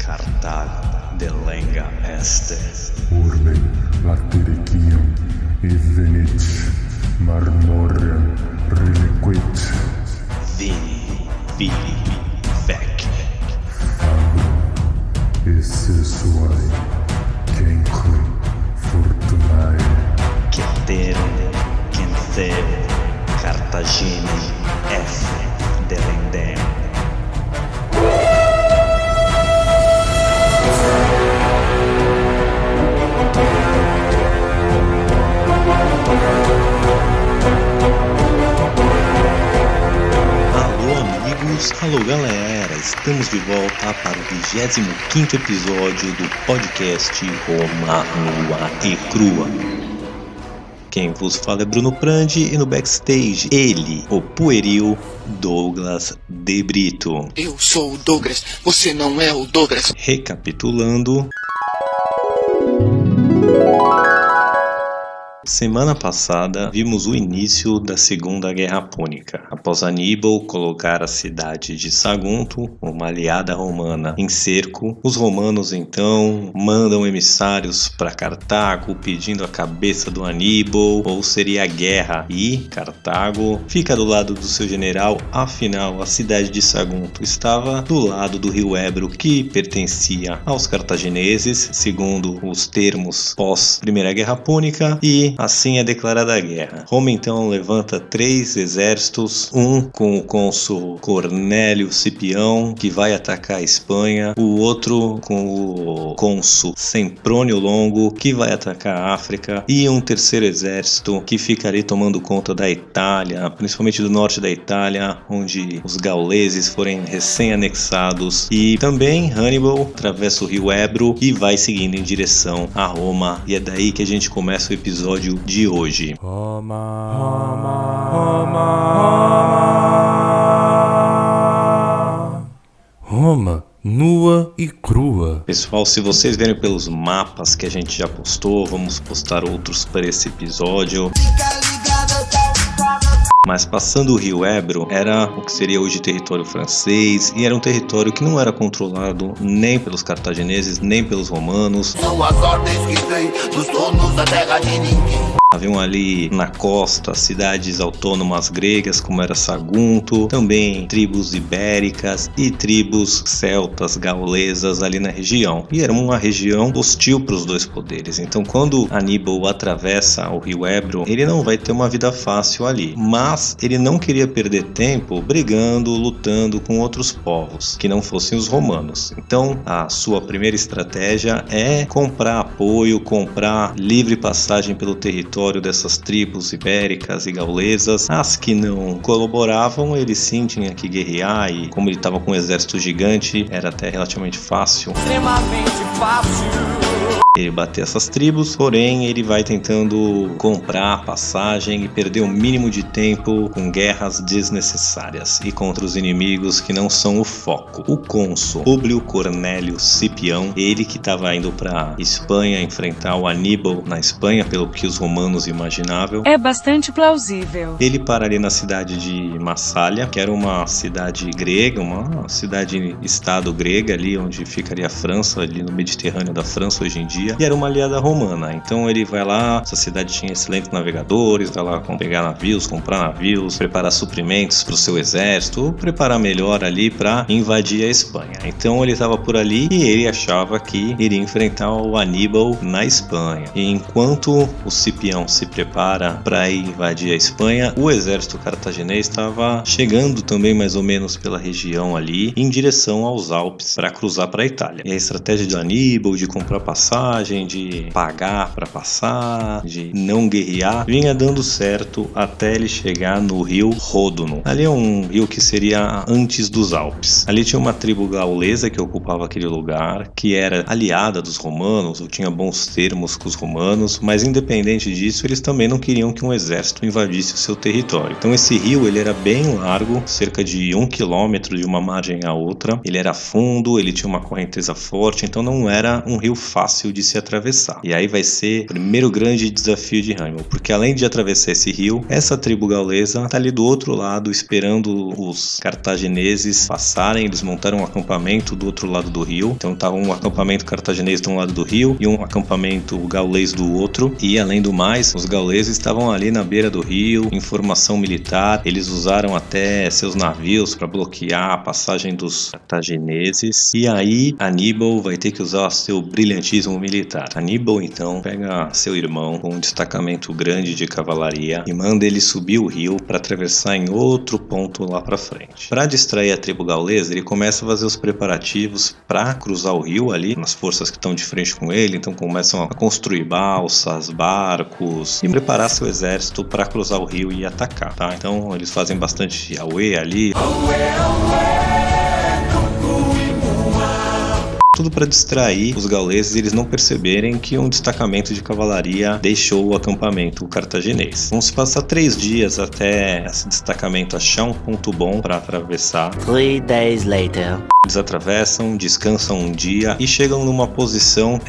Cartago delenga este. Urbe latericium evenit marmorem reliquit. Vini, vidi, vec. Fabrum essesuae cenque fortunae. Ceterum, cenceu, Cartaginem, F. delendem. Alô galera, estamos de volta para o 25º episódio do podcast Roma Nua e Crua. Quem vos fala é Bruno Prandi e no backstage ele, o pueril Douglas De Brito. Eu sou o Douglas, você não é o Douglas. Recapitulando... Semana passada, vimos o início da Segunda Guerra Púnica. Após Aníbal colocar a cidade de Sagunto, uma aliada romana, em cerco, os romanos então mandam emissários para Cartago pedindo a cabeça do Aníbal, ou seria guerra, e Cartago fica do lado do seu general. Afinal, a cidade de Sagunto estava do lado do rio Ebro, que pertencia aos cartagineses, segundo os termos pós-Primeira Guerra Púnica, e assim é declarada a guerra. Roma então levanta 3 exércitos, um com o cônsul Cornélio Cipião, que vai atacar a Espanha, o outro com o cônsul Semprônio Longo, que vai atacar a África, e um terceiro exército que ficaria tomando conta da Itália, principalmente do norte da Itália, onde os gauleses forem recém-anexados, e também Hannibal atravessa o rio Ebro e vai seguindo em direção a Roma, e é daí que a gente começa o episódio de hoje. Roma nua e crua. Pessoal, se vocês verem pelos mapas que a gente já postou, vamos postar outros para esse episódio. Mas passando o rio Ebro, era o que seria hoje território francês, e era um território que não era controlado nem pelos cartagineses, nem pelos romanos. São as ordens que vêm dos donos da terra de ninguém. Haviam ali na costa cidades autônomas gregas, como era Sagunto, também tribos ibéricas e tribos celtas, gaulesas ali na região. E era uma região hostil para os dois poderes. Então, quando Aníbal atravessa o rio Ebro, ele não vai ter uma vida fácil ali. Mas ele não queria perder tempo brigando, lutando com outros povos, que não fossem os romanos. Então, a sua primeira estratégia é comprar apoio, comprar livre passagem pelo território dessas tribos ibéricas e gaulesas. As que não colaboravam, ele sim tinha que guerrear, e como ele estava com um exército gigante, era até relativamente fácil. Extremamente fácil. Ele bater essas tribos, porém ele vai tentando comprar passagem e perder o mínimo de tempo com guerras desnecessárias e contra os inimigos que não são o foco. O cônsul Públio Cornélio Cipião, ele que estava indo para Espanha enfrentar o Aníbal na Espanha, pelo que os romanos imaginavam. É bastante plausível. Ele para ali na cidade de Massália, que era uma cidade grega, uma cidade-estado grega ali onde ficaria a França, ali no Mediterrâneo da França hoje em dia. E era uma aliada romana, então ele vai lá, essa cidade tinha excelentes navegadores, vai lá pegar navios, comprar navios, preparar suprimentos para o seu exército, ou preparar melhor ali para invadir a Espanha. Então ele estava por ali e ele achava que iria enfrentar o Aníbal na Espanha. E enquanto o Cipião se prepara para invadir a Espanha, o exército cartaginês estava chegando também mais ou menos pela região ali, em direção aos Alpes, para cruzar para a Itália. E a estratégia de Aníbal de comprar passagem, de pagar para passar, de não guerrear, vinha dando certo até ele chegar no rio Ródono. Ali é um rio que seria antes dos Alpes. Ali tinha uma tribo gaulesa que ocupava aquele lugar, que era aliada dos romanos, ou tinha bons termos com os romanos, mas independente disso, eles também não queriam que um exército invadisse o seu território. Então esse rio, ele era bem largo, cerca de 1 quilômetro de uma margem à outra. Ele era fundo, ele tinha uma correnteza forte, então não era um rio fácil de conseguisse atravessar. E aí vai ser o primeiro grande desafio de Hannibal, porque além de atravessar esse rio, essa tribo gaulesa tá ali do outro lado esperando os cartagineses passarem. Eles montaram um acampamento do outro lado do rio, então tava um acampamento cartaginês de um lado do rio e um acampamento gaulês do outro. E além do mais, os gauleses estavam ali na beira do rio, em formação militar. Eles usaram até seus navios para bloquear a passagem dos cartagineses. E aí Aníbal vai ter que usar seu brilhantismo militar. Aníbal então pega seu irmão com um destacamento grande de cavalaria e manda ele subir o rio para atravessar em outro ponto lá para frente. Para distrair a tribo gaulesa, ele começa a fazer os preparativos para cruzar o rio ali, nas forças que estão de frente com ele. Então começam a construir balsas, barcos e preparar seu exército para cruzar o rio e atacar, tá? Então eles fazem bastante auê ali. Tudo para distrair os gauleses e eles não perceberem que um destacamento de cavalaria deixou o acampamento cartaginês. Vão se passar 3 dias até esse destacamento achar um ponto bom para atravessar. 3 days later. Eles atravessam, descansam um dia e chegam numa posição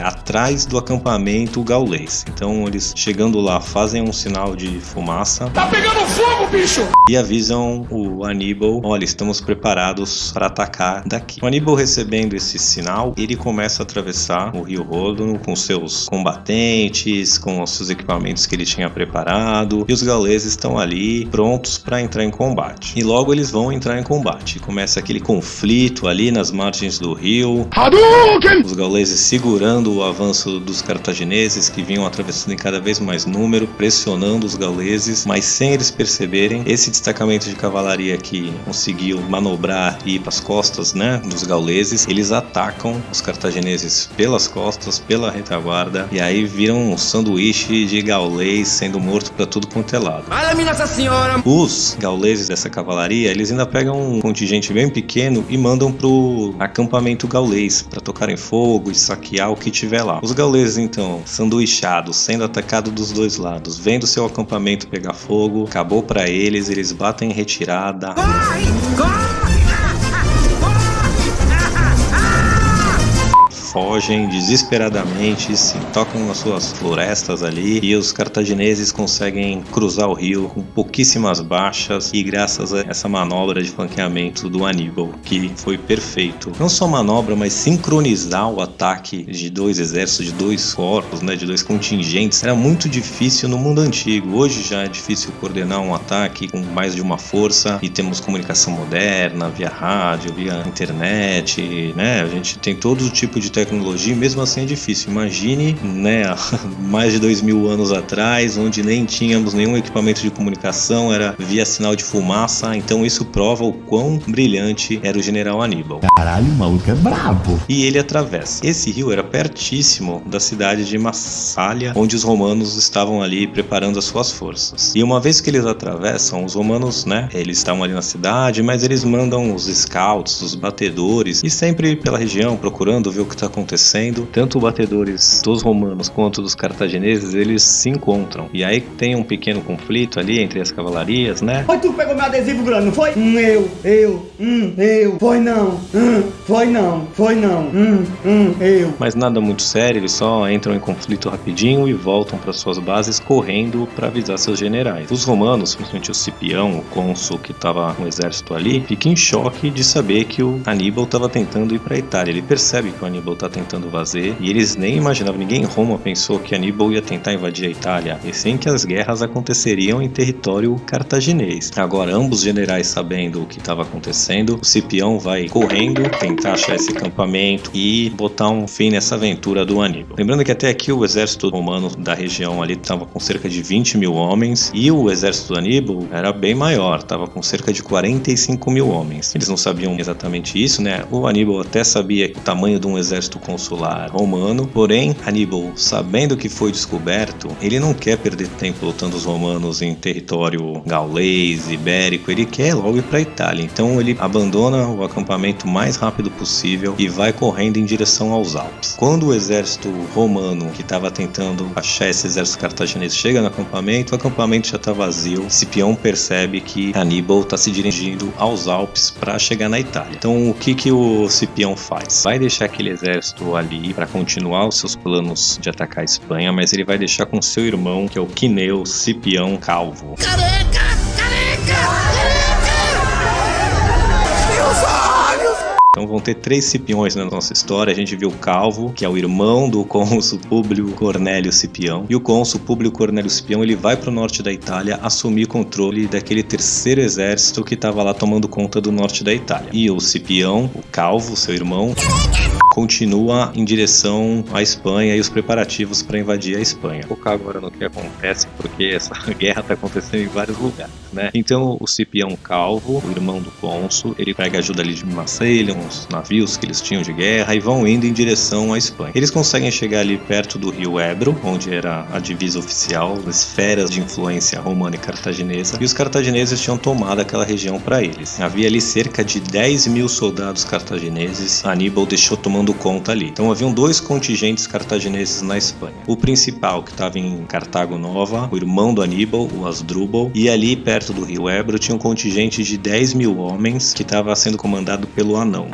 atrás do acampamento gaulês. Então eles chegando lá fazem um sinal de fumaça. Tá pegando fogo, bicho! E avisam o Aníbal: olha, estamos preparados para atacar daqui. O Aníbal, recebendo esse sinal, ele começa a atravessar o rio Ródano com seus combatentes, com os seus equipamentos que ele tinha preparado. E os gauleses estão ali prontos para entrar em combate. E logo eles vão entrar em combate. Começa aquele conflito ali nas margens do rio. Hadouken! Os gauleses segurando o avanço dos cartagineses que vinham atravessando em cada vez mais número, pressionando os gauleses, mas sem eles perceberem, esse destacamento de cavalaria que conseguiu manobrar e ir para as costas, né, dos gauleses, eles atacam os cartagineses pelas costas, pela retaguarda, e aí viram um sanduíche de gaulês sendo morto para tudo quanto é lado. Fala-me, Nossa Senhora! Os gauleses dessa cavalaria, eles ainda pegam um contingente bem pequeno e mandam pro acampamento gaulês para tocarem fogo e saquear o que tiver lá. Os gauleses então, sanduichados, sendo atacados dos dois lados, vendo seu acampamento pegar fogo, acabou para eles, eles batem em retirada. Corre! Corre! Fogem desesperadamente, se tocam nas suas florestas ali, e os cartagineses conseguem cruzar o rio com pouquíssimas baixas, e graças a essa manobra de flanqueamento do Aníbal, que foi perfeito. Não só manobra, mas sincronizar o ataque de 2 exércitos, de 2 corpos, né, de 2 contingentes, era muito difícil no mundo antigo. Hoje já é difícil coordenar um ataque com mais de uma força, e temos comunicação moderna, via rádio, via internet, né, a gente tem todo tipo de tecnologia, mesmo assim é difícil. Imagine, né, há mais de 2000 anos atrás, onde nem tínhamos nenhum equipamento de comunicação, era via sinal de fumaça. Então isso prova o quão brilhante era o general Aníbal. Caralho, o maluco é brabo. E ele atravessa. Esse rio era pertíssimo da cidade de Massália, onde os romanos estavam ali preparando as suas forças. E uma vez que eles atravessam, os romanos, né, eles estavam ali na cidade, mas eles mandam os scouts, os batedores, e sempre pela região procurando ver o que está acontecendo. Tanto os batedores dos romanos quanto dos cartagineses, eles se encontram. E aí tem um pequeno conflito ali entre as cavalarias, né? Foi tu que pegou meu adesivo grande, não foi? Eu. Foi não. Eu. Mas nada muito sério, eles só entram em conflito rapidinho e voltam para suas bases correndo para avisar seus generais. Os romanos, principalmente o Cipião, o cônsul que estava com o exército ali, fica em choque de saber que o Aníbal estava tentando ir para a Itália. Ele percebe que o Aníbal tá tentando fazer, e eles nem imaginavam, ninguém em Roma pensou que Aníbal ia tentar invadir a Itália, e sim que as guerras aconteceriam em território cartaginês. Agora, ambos generais sabendo o que estava acontecendo, o Cipião vai correndo tentar achar esse acampamento e botar um fim nessa aventura do Aníbal. Lembrando que até aqui o exército romano da região ali estava com cerca de 20 mil homens, e o exército do Aníbal era bem maior, estava com cerca de 45 mil homens. Eles não sabiam exatamente isso, né? O Aníbal até sabia o tamanho de um exército consular romano, porém Aníbal, sabendo que foi descoberto, ele não quer perder tempo lutando os romanos em território gaulês, ibérico, ele quer logo ir para a Itália. Então ele abandona o acampamento o mais rápido possível e vai correndo em direção aos Alpes. Quando o exército romano, que estava tentando achar esse exército cartaginês, chega no acampamento, o acampamento já está vazio. Cipião percebe que Aníbal está se dirigindo aos Alpes para chegar na Itália. Então o que o Cipião faz? Vai deixar aquele exército exército ali para continuar os seus planos de atacar a Espanha, mas ele vai deixar com seu irmão, que é o Quineu Cipião Calvo. Então vão ter 3 Cipiões na nossa história. A gente viu o Calvo, que é o irmão do cônsul Públio Cornélio Cipião. E o cônsul Públio Cornélio Cipião, ele vai para o norte da Itália assumir controle daquele terceiro exército que estava lá tomando conta do norte da Itália. E o Cipião, o Calvo, seu irmão, continua em direção à Espanha e os preparativos para invadir a Espanha. Vou focar agora no que acontece, porque essa guerra está acontecendo em vários lugares, né? Então o Cipião Calvo, o irmão do cônsul, ele pega ajuda ali de Massalia, uns navios que eles tinham de guerra, e vão indo em direção à Espanha. Eles conseguem chegar ali perto do rio Ebro, onde era a divisa oficial, as esferas de influência romana e cartaginesa, e os cartagineses tinham tomado aquela região para eles. Havia ali cerca de 10.000 soldados cartagineses. Aníbal deixou tomando conta ali. Então haviam 2 contingentes cartagineses na Espanha. O principal, que estava em Cartago Nova, o irmão do Aníbal, o Asdrúbal, e ali perto do rio Ebro tinha um contingente de 10.000 homens que estava sendo comandado pelo Anão.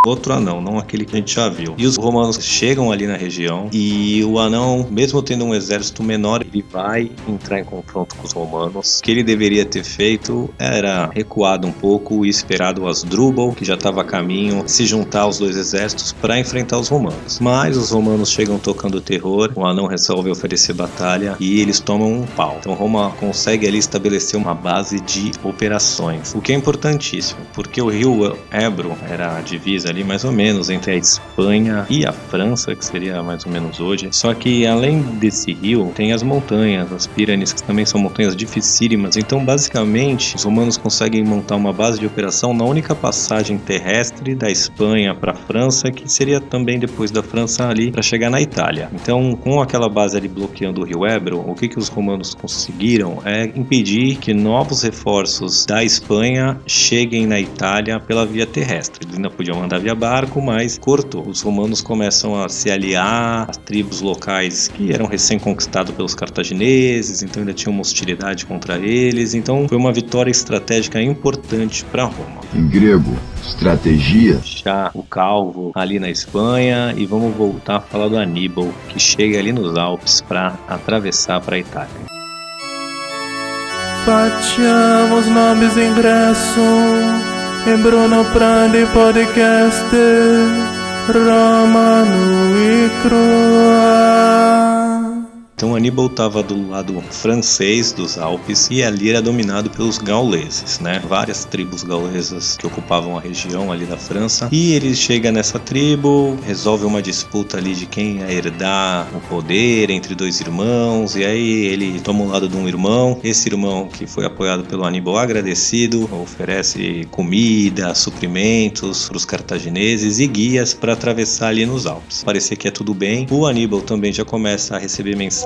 Outro anão, não aquele que a gente já viu. E os romanos chegam ali na região e o anão, mesmo tendo um exército menor, ele vai entrar em confronto com os romanos. O que ele deveria ter feito era recuado um pouco e esperado o Asdrúbal, que já estava a caminho, se juntar aos 2 exércitos para enfrentar os romanos. Mas os romanos chegam tocando terror, o anão resolve oferecer batalha e eles tomam um pau. Então Roma consegue ali estabelecer uma base de operações, o que é importantíssimo, porque o rio Ebro era a divisa ali mais ou menos entre a Espanha e a França, que seria mais ou menos hoje. Só que além desse rio, tem as montanhas, as Piranees, que também são montanhas dificílimas. Então basicamente os romanos conseguem montar uma base de operação na única passagem terrestre da Espanha para a França, que seria também depois da França ali para chegar na Itália. Então com aquela base ali bloqueando o rio Ebro, o que os romanos conseguiram é impedir que novos reforços da Espanha cheguem na Itália pela via terrestre. Eles ainda podiam mandar via barco, mas cortou. Os romanos começam a se aliar às tribos locais que eram recém-conquistados pelos cartagineses, então ainda tinha uma hostilidade contra eles. Então foi uma vitória estratégica importante para Roma. Em grego, estratégia. Já o Calvo ali na Espanha, e vamos voltar a falar do Aníbal, que chega ali nos Alpes para atravessar para a Itália. Facciamo os nomes ingresso em Bruno Prandi Podcast Romano e Crua. Então Aníbal estava do lado francês dos Alpes e ali era dominado pelos gauleses, né? Várias tribos gaulesas que ocupavam a região ali da França. E ele chega nessa tribo, resolve uma disputa ali de quem ia herdar o poder entre 2 irmãos. E aí ele toma o lado de um irmão. Esse irmão, que foi apoiado pelo Aníbal, agradecido, oferece comida, suprimentos para os cartagineses e guias para atravessar ali nos Alpes. Parecia que é tudo bem. O Aníbal também já começa a receber mensagens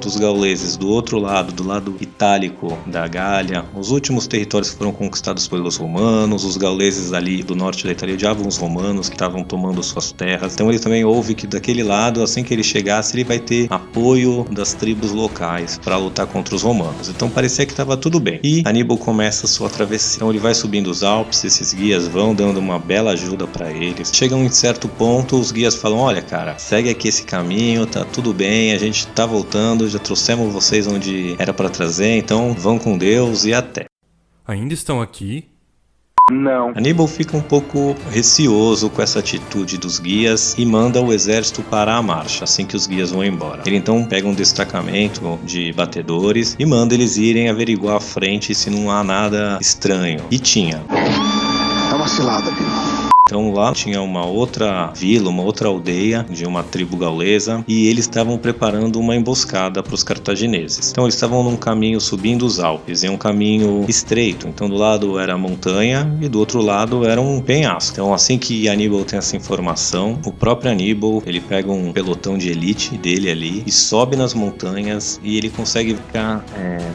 dos gauleses do outro lado, do lado itálico da Gália. Os últimos territórios foram conquistados pelos romanos. Os gauleses ali do norte da Itália odiavam os romanos que estavam tomando suas terras. Então ele também ouve que daquele lado, assim que ele chegasse, ele vai ter apoio das tribos locais para lutar contra os romanos. Então parecia que estava tudo bem. E Aníbal começa a sua travessia. Então ele vai subindo os Alpes, esses guias vão dando uma bela ajuda para eles. Chegam em certo ponto, os guias falam: olha, cara, segue aqui esse caminho, tá tudo bem, a gente tá voltando, já trouxemos vocês onde era para trazer, então vão com Deus e até. Ainda estão aqui? Não. Aníbal fica um pouco receoso com essa atitude dos guias e manda o exército parar a marcha assim que os guias vão embora. Ele então pega um destacamento de batedores e manda eles irem averiguar à frente se não há nada estranho. E tinha. É uma cilada, viu? Então lá tinha uma outra vila, uma outra aldeia de uma tribo gaulesa e eles estavam preparando uma emboscada para os cartagineses. Então eles estavam num caminho subindo os Alpes, é um caminho estreito. Então do lado era a montanha e do outro lado era um penhasco. Então assim que Aníbal tem essa informação, o próprio Aníbal, ele pega um pelotão de elite dele ali e sobe nas montanhas e ele consegue ficar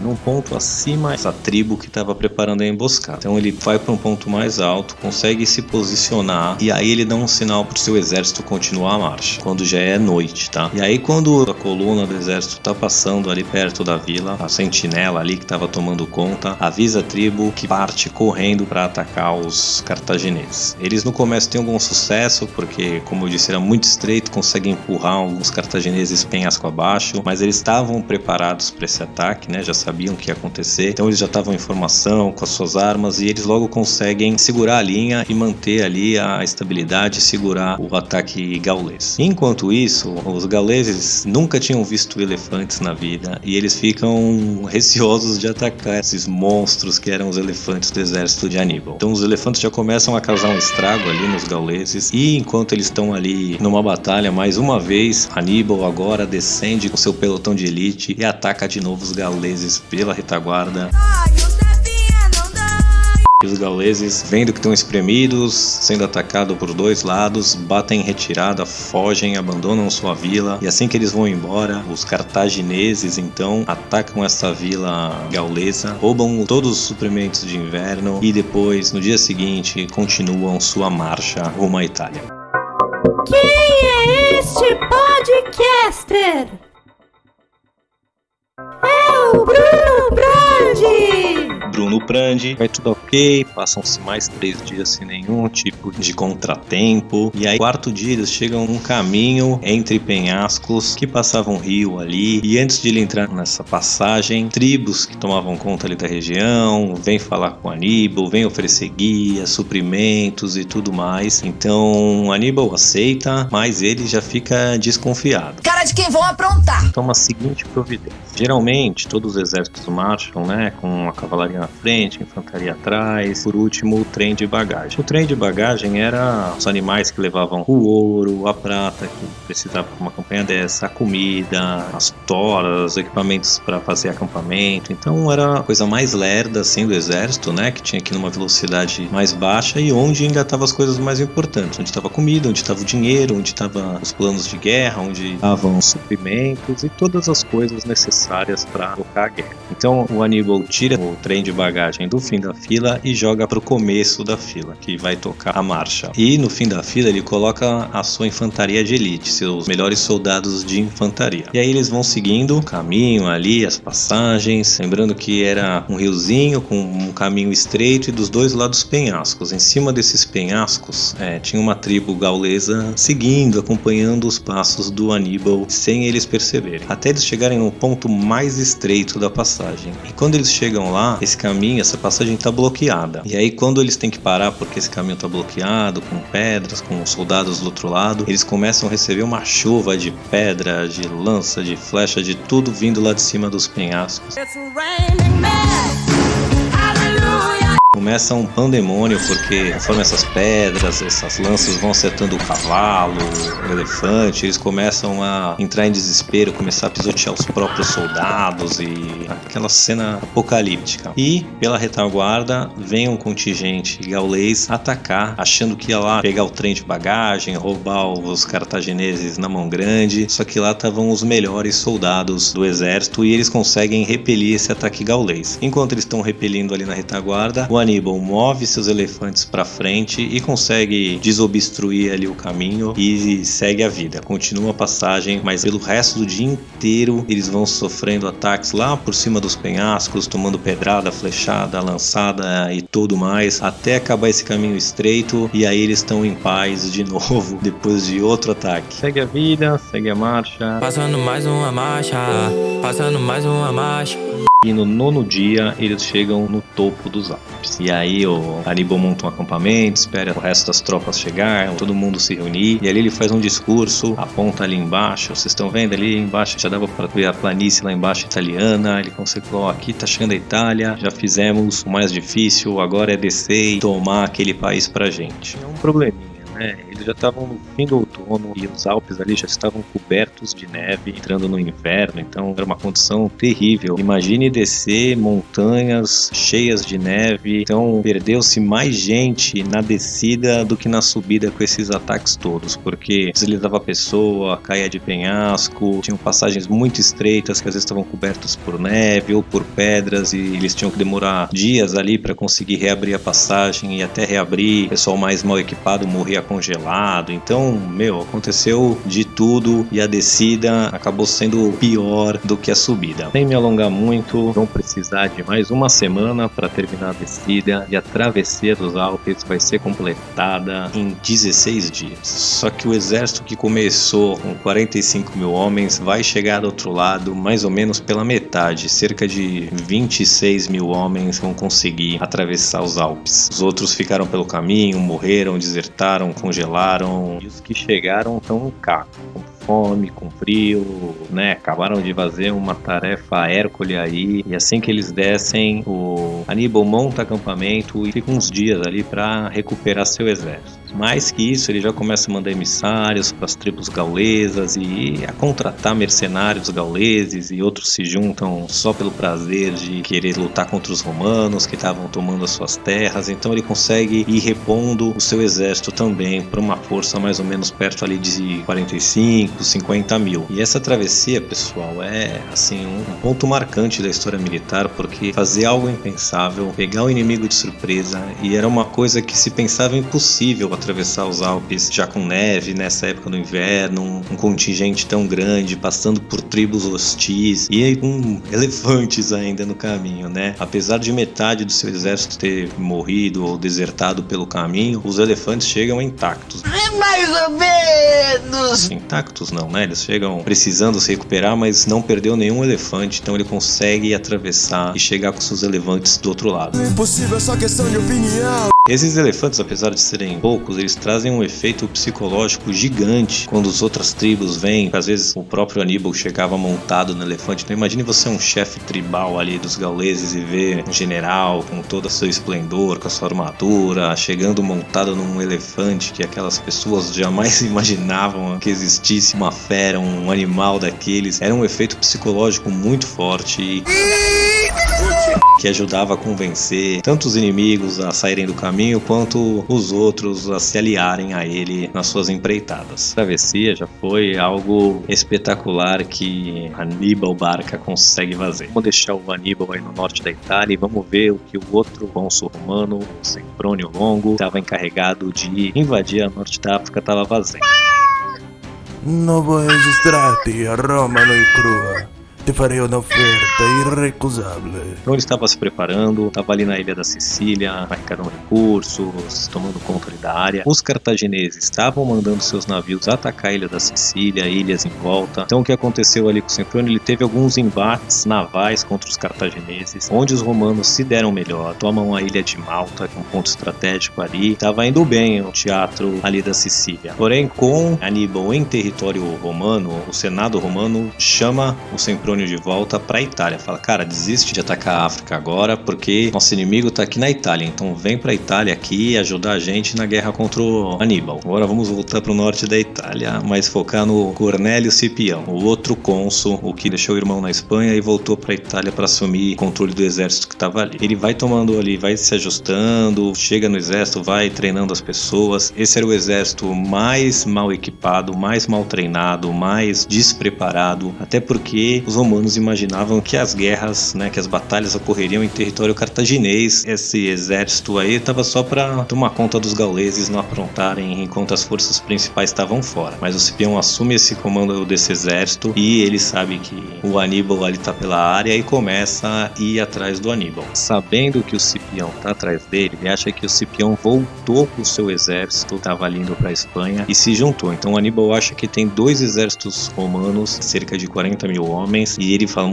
num ponto acima dessa tribo que estava preparando a emboscada. Então ele vai para um ponto mais alto, consegue se posicionar estacionar e aí ele dá um sinal pro seu exército continuar a marcha, quando já é noite, tá? E aí quando a coluna do exército tá passando ali perto da vila, a sentinela ali que tava tomando conta, avisa a tribo que parte correndo para atacar os cartagineses. Eles no começo têm algum sucesso, porque como eu disse, era muito estreito, conseguem empurrar alguns cartagineses penhasco abaixo, mas eles estavam preparados para esse ataque, né? Já sabiam o que ia acontecer, então eles já estavam em formação com as suas armas e eles logo conseguem segurar a linha e manter ali a estabilidade, segurar o ataque gaulês. Enquanto isso, os gauleses nunca tinham visto elefantes na vida e eles ficam receosos de atacar esses monstros que eram os elefantes do exército de Aníbal. Então os elefantes já começam a causar um estrago ali nos gauleses e enquanto eles estão ali numa batalha mais uma vez, Aníbal agora descende com seu pelotão de elite e ataca de novo os gauleses pela retaguarda. E os gauleses, vendo que estão espremidos, sendo atacados por dois lados, batem em retirada, fogem, abandonam sua vila. E assim que eles vão embora, os cartagineses então atacam essa vila gaulesa, roubam todos os suprimentos de inverno e depois, no dia seguinte, continuam sua marcha rumo à Itália. Quem é este podcaster? É o Bruno Brandi! Bruno Prandi, vai tudo ok, passam-se mais 3 dias sem nenhum tipo de contratempo, e aí, quarto dia, eles chegam num caminho entre penhascos que passavam um rio ali, e antes de ele entrar nessa passagem, tribos que tomavam conta ali da região, vêm falar com Aníbal, vêm oferecer guias, suprimentos e tudo mais, então Aníbal aceita, mas ele já fica desconfiado. Cara de quem vão aprontar! Toma a seguinte providência, geralmente todos os exércitos marcham, né, com a cavalaria na frente, a infantaria atrás, por último o trem de bagagem. O trem de bagagem era os animais que levavam o ouro, a prata que precisava para uma campanha dessa, a comida, as toras, os equipamentos para fazer acampamento. Então era a coisa mais lerda assim do exército, né, que tinha que ir numa velocidade mais baixa e onde engatava as coisas mais importantes, onde estava a comida, onde estava o dinheiro, onde estavam os planos de guerra, onde estavam os suprimentos e todas as coisas necessárias para tocar a guerra. Então o Aníbal tira o trem de bagagem do fim da fila e joga para o começo da fila, que vai tocar a marcha. E no fim da fila ele coloca a sua infantaria de elite, seus melhores soldados de infantaria. E aí eles vão seguindo o caminho ali, as passagens, lembrando que era um riozinho com um caminho estreito e dos dois lados penhascos. Em cima desses penhascos tinha uma tribo gaulesa seguindo, acompanhando os passos do Aníbal sem eles perceberem, até eles chegarem no ponto mais estreito da passagem. E quando eles chegam lá, esse caminho, essa passagem está bloqueada. E aí quando eles têm que parar porque esse caminho está bloqueado, com pedras, com soldados do outro lado, eles começam a receber uma chuva de pedra, de lança, de flecha, de tudo vindo lá de cima dos penhascos. Começa um pandemônio, porque conforme essas pedras, essas lanças vão acertando o cavalo, o elefante, eles começam a entrar em desespero, começar a pisotear os próprios soldados e aquela cena apocalíptica. E pela retaguarda vem um contingente gaulês atacar, achando que ia lá pegar o trem de bagagem, roubar os cartagineses na mão grande, só que lá estavam os melhores soldados do exército e eles conseguem repelir esse ataque gaulês. Enquanto eles estão repelindo ali na retaguarda, o Aníbal move seus elefantes para frente e consegue desobstruir ali o caminho e segue a vida. Continua a passagem, mas pelo resto do dia inteiro eles vão sofrendo ataques lá por cima dos penhascos, tomando pedrada, flechada, lançada e tudo mais, até acabar esse caminho estreito e aí eles estão em paz de novo depois de outro ataque. Segue a vida, segue a marcha. Passando mais uma marcha, passando mais uma marcha. E no 9º dia eles chegam no topo dos Alpes. E aí o Aníbal monta um acampamento, espera o resto das tropas chegar, todo mundo se reunir. E ali ele faz um discurso, aponta ali embaixo. Vocês estão vendo ali embaixo? Já dava para ver a planície lá embaixo italiana. Ele conseguiu, aqui tá chegando a Itália, já fizemos o mais difícil, agora é descer e tomar aquele país pra gente. É um probleminha. né? Eles já estavam no fim do outono e os Alpes ali já estavam cobertos de neve, entrando no inverno, então era uma condição terrível. Imagine descer montanhas cheias de neve, então perdeu-se mais gente na descida do que na subida com esses ataques todos, porque deslizava a pessoa, caía de penhasco, tinham passagens muito estreitas que às vezes estavam cobertas por neve ou por pedras e eles tinham que demorar dias ali para conseguir reabrir a passagem e até reabrir, o pessoal mais mal equipado morria congelado, então, aconteceu de tudo e a descida acabou sendo pior do que a subida. Sem me alongar muito, vão precisar de mais uma semana para terminar a descida e a travessia dos Alpes vai ser completada em 16 dias. Só que o exército que começou com 45 mil homens vai chegar do outro lado mais ou menos pela metade, cerca de 26 mil homens vão conseguir atravessar os Alpes. Os outros ficaram pelo caminho, morreram, desertaram, congelaram, e os que chegaram estão no caco, com fome, com frio, né? Acabaram de fazer uma tarefa hércule aí, e assim que eles descem, o Aníbal monta acampamento e fica uns dias ali para recuperar seu exército. Mais que isso, ele já começa a mandar emissários para as tribos gaulesas e a contratar mercenários gauleses, e outros se juntam só pelo prazer de querer lutar contra os romanos que estavam tomando as suas terras. Então ele consegue ir repondo o seu exército também para uma força mais ou menos perto ali de 45, 50 mil. E essa travessia, pessoal, é assim um ponto marcante da história militar, porque fazer algo impensável, pegar o inimigo de surpresa, e era uma coisa que se pensava impossível atravessar os Alpes já com neve nessa época do inverno, um contingente tão grande, passando por tribos hostis e com elefantes ainda no caminho, né? Apesar de metade do seu exército ter morrido ou desertado pelo caminho, os elefantes chegam intactos. Mais ou menos! Intactos não, né? Eles chegam precisando se recuperar, mas não perdeu nenhum elefante, então ele consegue atravessar e chegar com seus elefantes do outro lado. Impossível, é só questão de opinião. Esses elefantes, apesar de serem poucos, eles trazem um efeito psicológico gigante quando as outras tribos vêm. Às vezes o próprio Aníbal chegava montado no elefante. Então imagine você um chefe tribal ali dos gauleses e ver um general com todo o seu esplendor, com a sua armadura, chegando montado num elefante que aquelas pessoas jamais imaginavam que existisse uma fera, um animal daqueles. Era um efeito psicológico muito forte que ajudava a convencer tanto os inimigos a saírem do caminho quanto os outros a se aliarem a ele nas suas empreitadas. A travessia já foi algo espetacular que Aníbal Barca consegue fazer. Vamos deixar o Aníbal aí no norte da Itália e vamos ver o que o outro cônsul romano, o Semprônio Longo, estava encarregado de invadir a norte da África, estava fazendo. Novo registrati a Roma noi crua. Te farei uma oferta irrecusável. Então ele estava se preparando, estava ali na ilha da Sicília, arrecadando recursos, tomando conta ali da área. Os cartagineses estavam mandando seus navios atacar a ilha da Sicília, ilhas em volta. Então o que aconteceu ali com o Semprônio? Ele teve alguns embates navais contra os cartagineses, onde os romanos se deram melhor, tomam a ilha de Malta, que é um ponto estratégico ali. Estava indo bem o teatro ali da Sicília. Porém, com Aníbal em território romano, o Senado romano chama o Semprônio de volta para a Itália. Fala, cara, desiste de atacar a África agora, porque nosso inimigo tá aqui na Itália, então vem pra Itália aqui ajudar a gente na guerra contra o Aníbal. Agora vamos voltar pro norte da Itália, mas focar no Cornélio Cipião, o outro cônsul, o que deixou o irmão na Espanha e voltou pra Itália para assumir o controle do exército que tava ali. Ele vai tomando ali, vai se ajustando, chega no exército, vai treinando as pessoas. Esse era o exército mais mal equipado, mais mal treinado, mais despreparado, até porque os romanos imaginavam que as guerras, né, que as batalhas ocorreriam em território cartaginês. Esse exército aí estava só para tomar conta dos gauleses não aprontarem enquanto as forças principais estavam fora. Mas o Cipião assume esse comando desse exército e ele sabe que o Aníbal ali tá pela área e começa a ir atrás do Aníbal. Sabendo que o Cipião tá atrás dele, ele acha que o Cipião voltou com o seu exército, estava ali indo para a Espanha e se juntou. Então o Aníbal acha que tem dois exércitos romanos, cerca de 40 mil homens, atrás. E ele fala,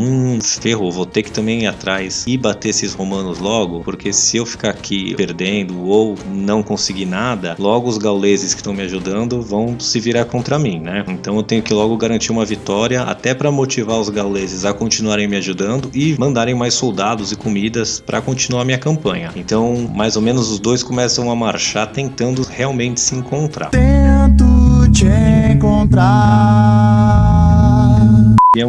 ferrou, vou ter que também ir atrás e bater esses romanos logo, porque se eu ficar aqui perdendo ou não conseguir nada, logo os gauleses que estão me ajudando vão se virar contra mim, né? Então eu tenho que logo garantir uma vitória, até para motivar os gauleses a continuarem me ajudando e mandarem mais soldados e comidas para continuar minha campanha. Então, mais ou menos os dois começam a marchar tentando realmente se encontrar. Tento te encontrar.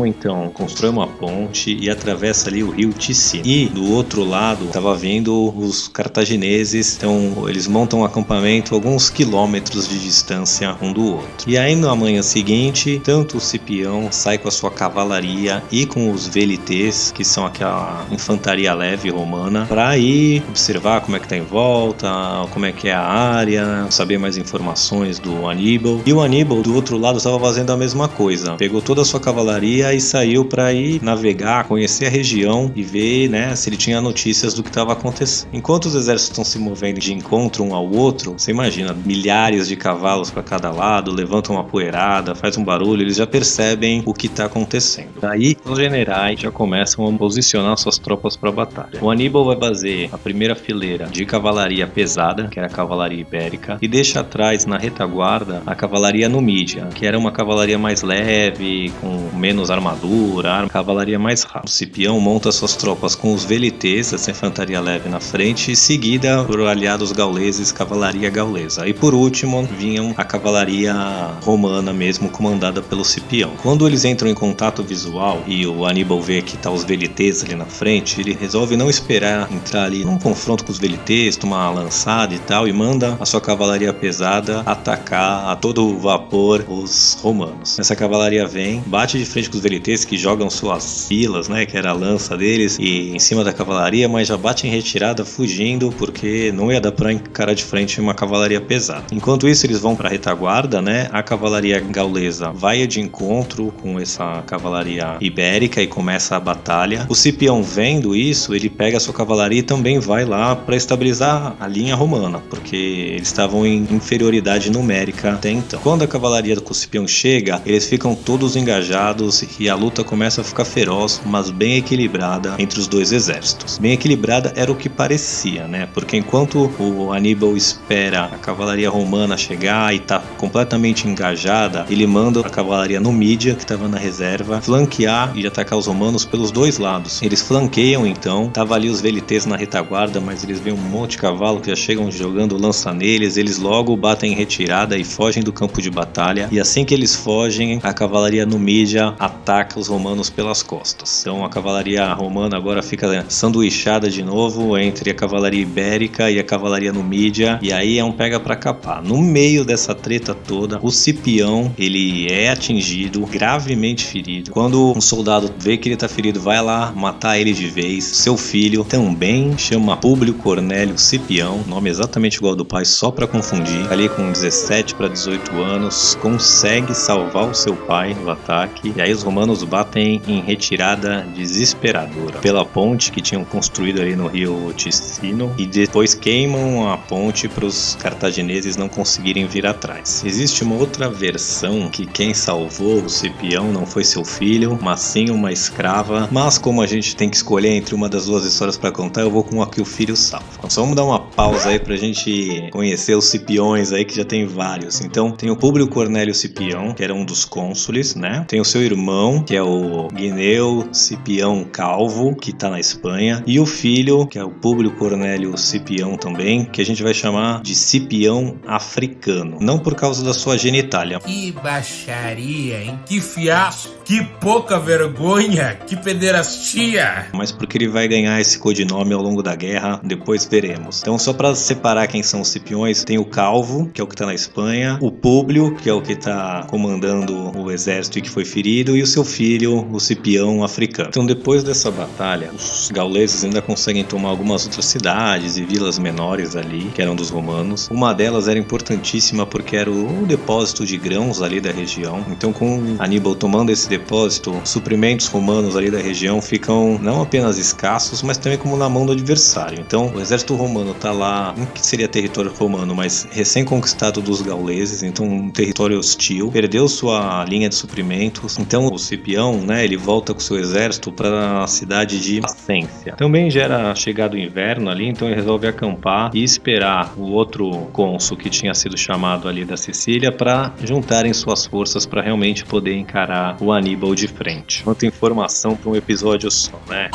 Então constrói uma ponte e atravessa ali o rio Ticino. E do outro lado estava vindo os cartagineses, então eles montam um acampamento a alguns quilômetros de distância um do outro. E aí na manhã seguinte, tanto o Cipião sai com a sua cavalaria e com os velites, que são aquela infantaria leve romana, para ir observar como é que tá em volta, como é que é a área, saber mais informações do Aníbal. E o Aníbal do outro lado estava fazendo a mesma coisa, pegou toda a sua cavalaria e saiu para ir navegar, conhecer a região e ver, né, se ele tinha notícias do que estava acontecendo. Enquanto os exércitos estão se movendo de encontro um ao outro, você imagina, milhares de cavalos para cada lado, levantam uma poeirada, faz um barulho, eles já percebem o que está acontecendo. Daí os generais já começam a posicionar suas tropas para a batalha. O Aníbal vai fazer a primeira fileira de cavalaria pesada, que era a cavalaria ibérica, e deixa atrás na retaguarda a cavalaria numídia, que era uma cavalaria mais leve, com menos armadura, cavalaria mais rápida. O Cipião monta suas tropas com os velites, essa infantaria leve na frente, seguida por aliados gauleses, cavalaria gaulesa. E por último, vinham a cavalaria romana mesmo, comandada pelo Cipião. Quando eles entram em contato visual e o Aníbal vê que tá os velites ali na frente, ele resolve não esperar entrar ali num confronto com os velites, tomar uma lançada e tal, e manda a sua cavalaria pesada atacar a todo vapor os romanos. Essa cavalaria vem, bate de frente com os velites, que jogam suas filas, né, que era a lança deles, e em cima da cavalaria, mas já bate em retirada, fugindo, porque não ia dar pra encarar de frente uma cavalaria pesada. Enquanto isso, eles vão pra retaguarda, né, a cavalaria gaulesa vai de encontro com essa cavalaria ibérica e começa a batalha. O Cipião, vendo isso, ele pega a sua cavalaria e também vai lá pra estabilizar a linha romana, porque eles estavam em inferioridade numérica até então. Quando a cavalaria do Cipião chega, eles ficam todos engajados e a luta começa a ficar feroz, mas bem equilibrada entre os dois exércitos. Bem equilibrada era o que parecia, né? Porque enquanto o Aníbal espera a cavalaria romana chegar e tá completamente engajada, ele manda a cavalaria numídia, que estava na reserva, flanquear e atacar os romanos pelos dois lados. Eles flanqueiam então, tava ali os velites na retaguarda, mas eles veem um monte de cavalo que já chegam jogando lança neles, eles logo batem em retirada e fogem do campo de batalha, e assim que eles fogem, a cavalaria numídia ataca os romanos pelas costas. Então a cavalaria romana agora fica sanduichada de novo entre a cavalaria ibérica e a cavalaria numídia, e aí é um pega pra capar. No meio dessa treta toda, o Cipião, ele é atingido, gravemente ferido. Quando um soldado vê que ele tá ferido, vai lá matar ele de vez. Seu filho também chama Públio Cornélio Cipião, nome exatamente igual ao do pai, só pra confundir. Ali com 17 para 18 anos, consegue salvar o seu pai do ataque, e aí os romanos batem em retirada desesperadora pela ponte que tinham construído ali no rio Ticino, e depois queimam a ponte para os cartagineses não conseguirem vir atrás. Existe uma outra versão que quem salvou o Cipião não foi seu filho, mas sim uma escrava, mas como a gente tem que escolher entre uma das duas histórias para contar, eu vou com a que o filho salva. Então só vamos dar uma pausa aí pra gente conhecer os Cipiões aí, que já tem vários. Então tem o Públio Cornélio Cipião, que era um dos cônsules, né? Tem o seu irmão, que é o Gneu Cipião Calvo, que tá na Espanha, e o filho, que é o Públio Cornélio Cipião também, que a gente vai chamar de Cipião Africano, não por causa da sua genitália. Que baixaria, hein? Que fiasco, que pouca vergonha, que pederastia! Mas porque ele vai ganhar esse codinome ao longo da guerra, depois veremos. Então só para separar quem são os Cipiões, tem o Calvo, que é o que tá na Espanha, o Públio, que é o que tá comandando o exército e que foi ferido, e o seu filho, o Cipião Africano. Então depois dessa batalha, os gauleses ainda conseguem tomar algumas outras cidades e vilas menores ali, que eram dos romanos. Uma delas era importantíssima porque era o depósito de grãos ali da região. Então com Aníbal tomando esse depósito, suprimentos romanos ali da região ficam não apenas escassos, mas também como na mão do adversário. Então o exército romano tá lá, não que seria território romano, mas recém-conquistado dos gauleses, então um território hostil, perdeu sua linha de suprimentos. Então Então o Cipião, né, ele volta com seu exército para a cidade de Placência. Também já era chegado o inverno ali, então ele resolve acampar e esperar o outro cônsul que tinha sido chamado ali da Sicília para juntarem suas forças para realmente poder encarar o Aníbal de frente. Quanta informação para um episódio só, né?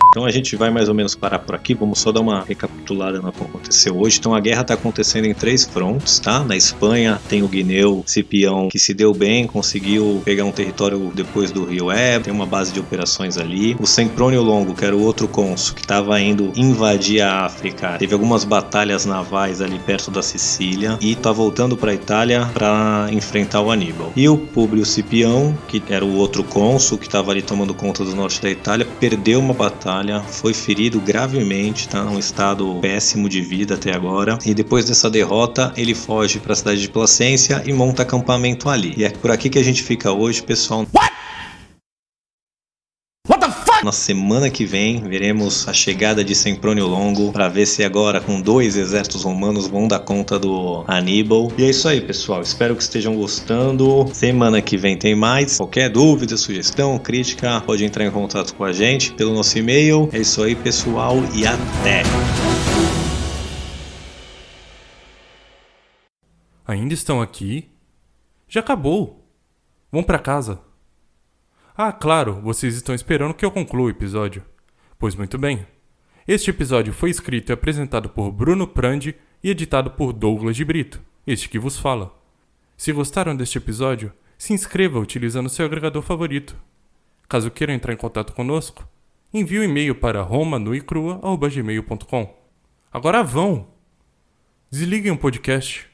Então a gente vai mais ou menos parar por aqui, vamos só dar uma recapitulada no que aconteceu hoje. Então a guerra está acontecendo em 3 frontes, tá? Na Espanha tem o Gneu Cipião, que se deu bem, conseguiu pegar um território depois do Rio Ebro, tem uma base de operações ali. O Semprônio Longo, que era o outro cônsul que estava indo invadir a África, teve algumas batalhas navais ali perto da Sicília e está voltando para a Itália para enfrentar o Aníbal. E o Públio Cipião, que era o outro cônsul que estava ali tomando conta do norte da Itália, perdeu uma batalha, foi ferido gravemente, tá num estado péssimo de vida até agora, e depois dessa derrota ele foge para a cidade de Placência e monta acampamento ali. E é por aqui que a gente fica hoje, pessoal. Na semana que vem veremos a chegada de Semprônio Longo para ver se agora com 2 exércitos romanos vão dar conta do Aníbal. E é isso aí, pessoal, espero que estejam gostando. Semana que vem tem mais. Qualquer dúvida, sugestão, crítica, pode entrar em contato com a gente pelo nosso e-mail. É isso aí, pessoal, e até! Ainda estão aqui? Já acabou. Vão pra casa. Ah, claro, vocês estão esperando que eu conclua o episódio. Pois muito bem. Este episódio foi escrito e apresentado por Bruno Prandi e editado por Douglas de Brito, este que vos fala. Se gostaram deste episódio, se inscreva utilizando seu agregador favorito. Caso queiram entrar em contato conosco, envie um e-mail para romanuicrua@gmail.com. Agora vão! Desliguem o podcast.